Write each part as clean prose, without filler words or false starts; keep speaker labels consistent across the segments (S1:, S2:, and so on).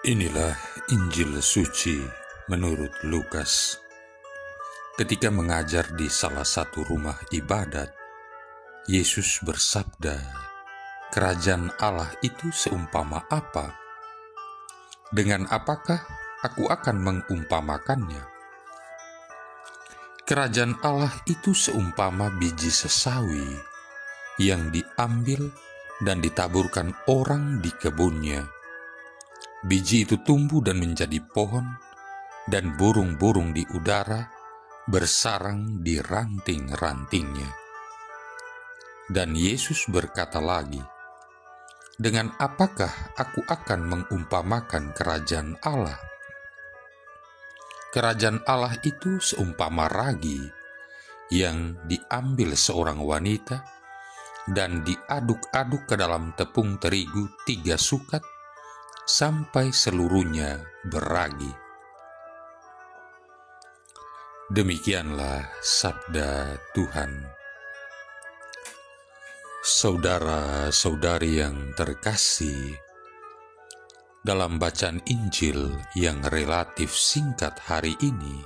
S1: Inilah Injil suci menurut Lukas. Ketika mengajar di salah satu rumah ibadat, Yesus bersabda, "Kerajaan Allah itu seumpama apa? Dengan apakah aku akan mengumpamakannya? Kerajaan Allah itu seumpama biji sesawi yang diambil dan ditaburkan orang di kebunnya. Biji itu tumbuh dan menjadi pohon, dan burung-burung di udara bersarang di ranting-rantingnya." Dan Yesus berkata lagi, "Dengan apakah aku akan mengumpamakan kerajaan Allah? Kerajaan Allah itu seumpama ragi yang diambil seorang wanita dan diaduk-aduk ke dalam tepung terigu 3 sukat sampai seluruhnya beragi." Demikianlah sabda Tuhan. Saudara-saudari yang terkasih, dalam bacaan Injil yang relatif singkat hari ini,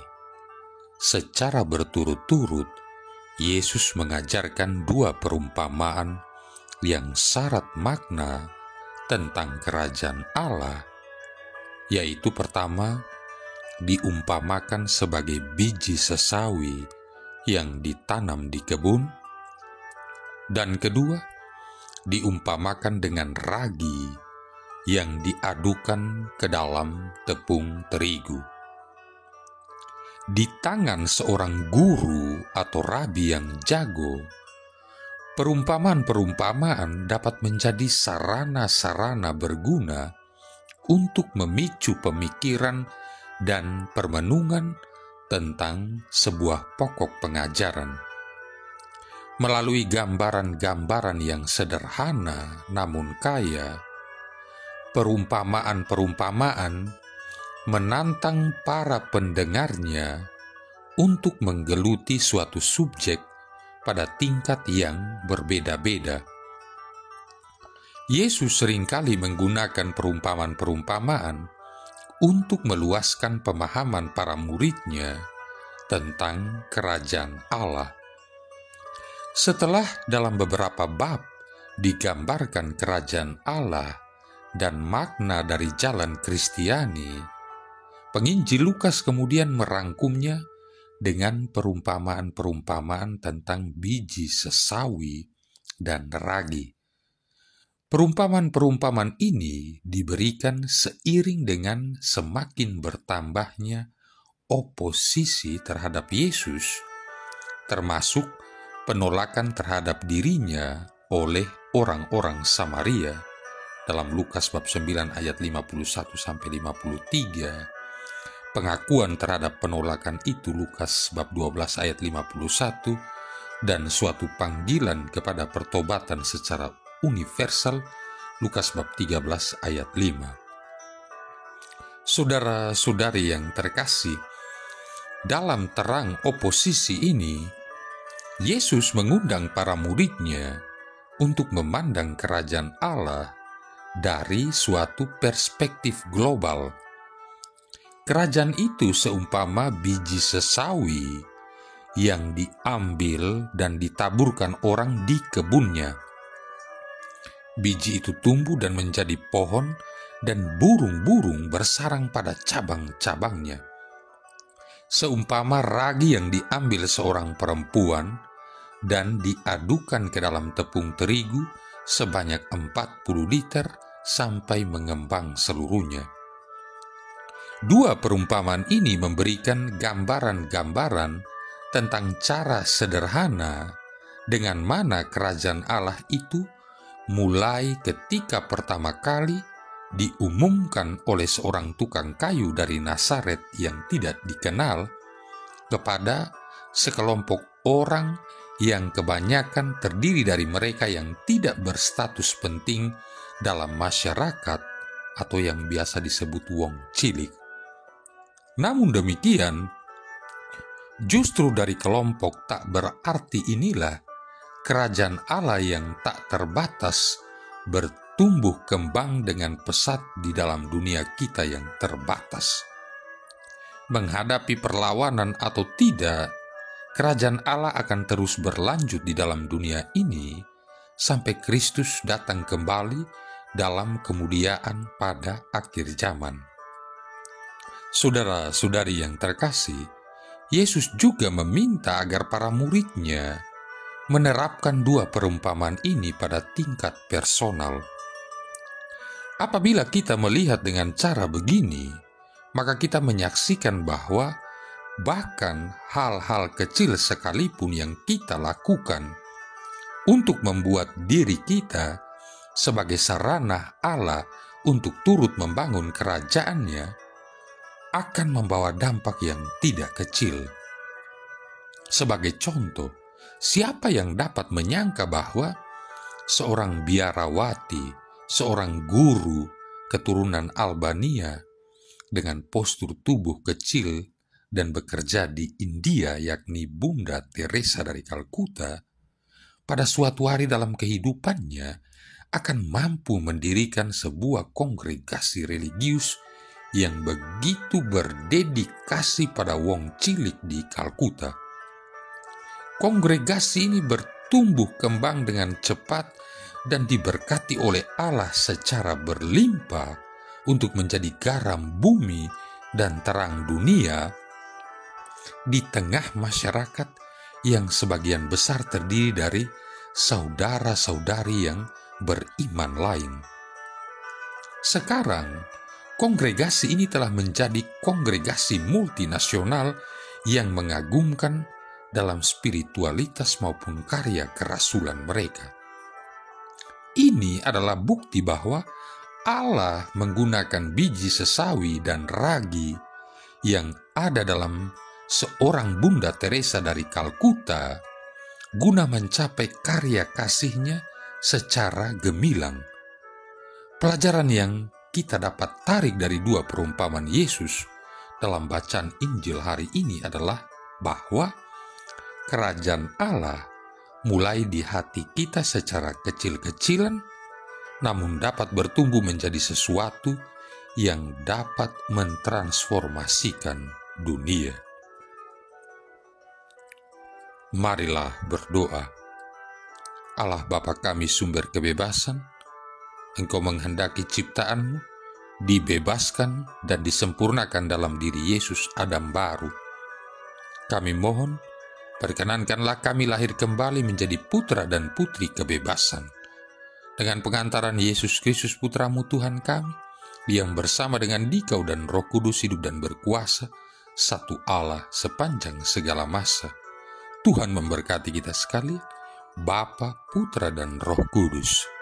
S1: secara berturut-turut Yesus mengajarkan 2 perumpamaan yang syarat makna tentang kerajaan Allah, yaitu pertama, diumpamakan sebagai biji sesawi yang ditanam di kebun, dan kedua, diumpamakan dengan ragi yang diadukan ke dalam tepung terigu. Di tangan seorang guru atau rabi yang jago, perumpamaan-perumpamaan dapat menjadi sarana-sarana berguna untuk memicu pemikiran dan permenungan tentang sebuah pokok pengajaran. Melalui gambaran-gambaran yang sederhana namun kaya, perumpamaan-perumpamaan menantang para pendengarnya untuk menggeluti suatu subjek pada tingkat yang berbeda-beda. Yesus seringkali menggunakan perumpamaan-perumpamaan untuk meluaskan pemahaman para muridnya tentang kerajaan Allah. Setelah dalam beberapa bab digambarkan kerajaan Allah dan makna dari jalan Kristiani, penginjil Lukas kemudian merangkumnya dengan perumpamaan-perumpamaan tentang biji sesawi dan ragi. Perumpamaan-perumpamaan ini diberikan seiring dengan semakin bertambahnya oposisi terhadap Yesus, termasuk penolakan terhadap dirinya oleh orang-orang Samaria dalam Lukas bab 9 ayat 51-53, pengakuan terhadap penolakan itu Lukas bab 12 ayat 51, dan suatu panggilan kepada pertobatan secara universal Lukas bab 13 ayat 5. Saudara-saudari yang terkasih, dalam terang oposisi ini, Yesus mengundang para muridnya untuk memandang kerajaan Allah dari suatu perspektif global. Kerajaan itu seumpama biji sesawi yang diambil dan ditaburkan orang di kebunnya. Biji itu tumbuh dan menjadi pohon, dan burung-burung bersarang pada cabang-cabangnya. Seumpama ragi yang diambil seorang perempuan dan diadukan ke dalam tepung terigu sebanyak 40 liter sampai mengembang seluruhnya. 2 perumpamaan ini memberikan gambaran-gambaran tentang cara sederhana dengan mana kerajaan Allah itu mulai ketika pertama kali diumumkan oleh seorang tukang kayu dari Nazaret yang tidak dikenal kepada sekelompok orang yang kebanyakan terdiri dari mereka yang tidak berstatus penting dalam masyarakat atau yang biasa disebut wong cilik. Namun demikian, justru dari kelompok tak berarti inilah kerajaan Allah yang tak terbatas bertumbuh kembang dengan pesat di dalam dunia kita yang terbatas. Menghadapi perlawanan atau tidak, kerajaan Allah akan terus berlanjut di dalam dunia ini sampai Kristus datang kembali dalam kemuliaan pada akhir zaman. Saudara-saudari yang terkasih, Yesus juga meminta agar para murid-Nya menerapkan dua perumpamaan ini pada tingkat personal. Apabila kita melihat dengan cara begini, maka kita menyaksikan bahwa bahkan hal-hal kecil sekalipun yang kita lakukan untuk membuat diri kita sebagai sarana Allah untuk turut membangun kerajaan-Nya akan membawa dampak yang tidak kecil. Sebagai contoh, siapa yang dapat menyangka bahwa seorang biarawati, seorang guru keturunan Albania dengan postur tubuh kecil dan bekerja di India, yakni Bunda Teresa dari Kalkuta, pada suatu hari dalam kehidupannya akan mampu mendirikan sebuah kongregasi religius yang begitu berdedikasi pada wong cilik di Kalkuta. Kongregasi ini bertumbuh kembang dengan cepat dan diberkati oleh Allah secara berlimpah untuk menjadi garam bumi dan terang dunia di tengah masyarakat yang sebagian besar terdiri dari saudara-saudari yang beriman lain. Sekarang, kongregasi ini telah menjadi kongregasi multinasional yang mengagumkan dalam spiritualitas maupun karya kerasulan mereka. Ini adalah bukti bahwa Allah menggunakan biji sesawi dan ragi yang ada dalam seorang Bunda Teresa dari Kalkuta guna mencapai karya kasih-Nya secara gemilang. Pelajaran yang kita dapat tarik dari dua perumpamaan Yesus dalam bacaan Injil hari ini adalah bahwa kerajaan Allah mulai di hati kita secara kecil-kecilan, namun dapat bertumbuh menjadi sesuatu yang dapat mentransformasikan dunia. Marilah berdoa. Allah Bapa kami sumber kebebasan, Engkau menghendaki ciptaan-Mu dibebaskan dan disempurnakan dalam diri Yesus Adam baru. Kami mohon, perkenankanlah kami lahir kembali menjadi putra dan putri kebebasan. Dengan pengantaran Yesus Kristus Putra-Mu Tuhan kami, yang bersama dengan Dikau dan Roh Kudus hidup dan berkuasa, satu Allah sepanjang segala masa. Tuhan memberkati kita sekali, Bapa, Putra, dan Roh Kudus.